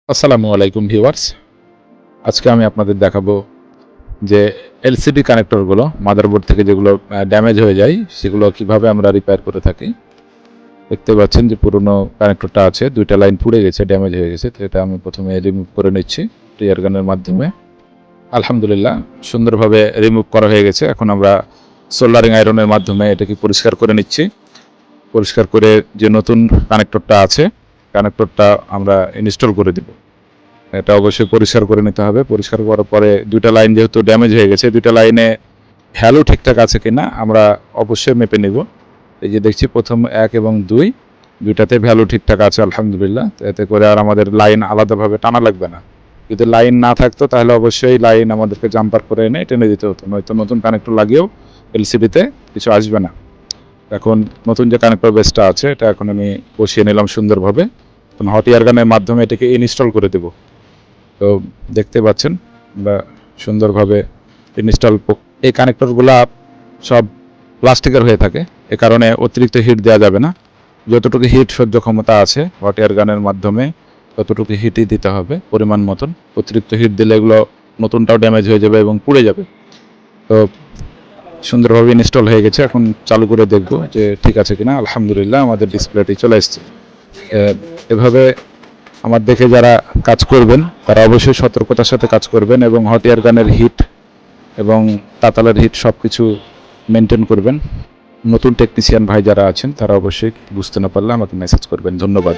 আসসালামু আলাইকুম ভিউয়ার্স। আজকে আমি আপনাদের দেখাবো যে এলসিডি কানেক্টরগুলো মাদারবোর্ড থেকে যেগুলো ড্যামেজ হয়ে যায় সেগুলো কিভাবে আমরা রিপেয়ার করে থাকি। দেখতে পাচ্ছেন যে পুরনো কানেক্টরটা আছে, দুইটা লাইন পুড়ে গেছে, ড্যামেজ হয়ে গেছে। তো এটা আমি প্রথমে রিমুভ করে নিচ্ছি টিয়ার গানের মাধ্যমে। আলহামদুলিল্লাহ সুন্দরভাবে রিমুভ করা হয়ে গেছে। এখন আমরা সোল্ডারিং আয়রনের মাধ্যমে এটাকে পরিষ্কার করে নিচ্ছি। পরিষ্কার করে যে নতুন কানেক্টরটা আছে কানেক্টরটা আমরা ইনস্টল করে দেব। এটা অবশ্যই পরিষ্কার করে নিতে হবে। পরিষ্কার করার পরে দুইটা লাইন যেহেতু ড্যামেজ হয়ে গেছে, দুইটা লাইনে ভ্যালু ঠিকঠাক আছে কিনা আমরা অবশ্যই মেপে নেব। এই যে দেখছি প্রথম 1 এবং 2 দুইটাতে ভ্যালু ঠিকঠাক আছে আলহামদুলিল্লাহ। তো এতে করে আর আমাদের লাইন আলাদাভাবে টানা লাগবে না। যদি লাইন না থাকতো তাহলে অবশ্যই লাইন আমাদেরকে জাম্পার করে এনে টেনে দিতে হতো, নয়তো নতুন কানেক্টর লাগিয়েও এলসিডিতে কিছু আসবে না। এখন নতুন যে কানেক্টর বেসটা আছে এটা এখন আমি বসিয়ে নিলাম সুন্দরভাবে। এখন হট এয়ার গানের মাধ্যমে এটাকে ইনস্টল করে দেব। তো দেখতে পাচ্ছেন বা সুন্দরভাবে ইনস্টল। এই কানেক্টরগুলা সব প্লাস্টিকের হয়ে থাকে, এ কারণে অতিরিক্ত হিট দেওয়া যাবে না। যতটুকু হিট সহ্য ক্ষমতা আছে হট এয়ার গানের মাধ্যমে ততটুকু হিটই দিতে হবে পরিমাণ মতন। অতিরিক্ত হিট দিলে এগুলো নতুনটাও ড্যামেজ হয়ে যাবে এবং পুড়ে যাবে। তো সুন্দরভাবে ইনস্টল হয়ে গেছে। এখন চালু করে দেখব যে ঠিক আছে কিনা। আলহামদুলিল্লাহ আমাদের ডিসপ্লেটি চলে এসছে। এভাবে আমার দেখে যারা কাজ করবেন তারা অবশ্যই সতর্কতার সাথে কাজ করবেন এবং হট এয়ার গানের হিট এবং তাতালের হিট সব কিছু মেনটেন করবেন। নতুন টেকনিশিয়ান ভাই যারা আছেন তারা অবশ্যই বুঝতে না পারলে আমাকে মেসেজ করবেন। ধন্যবাদ।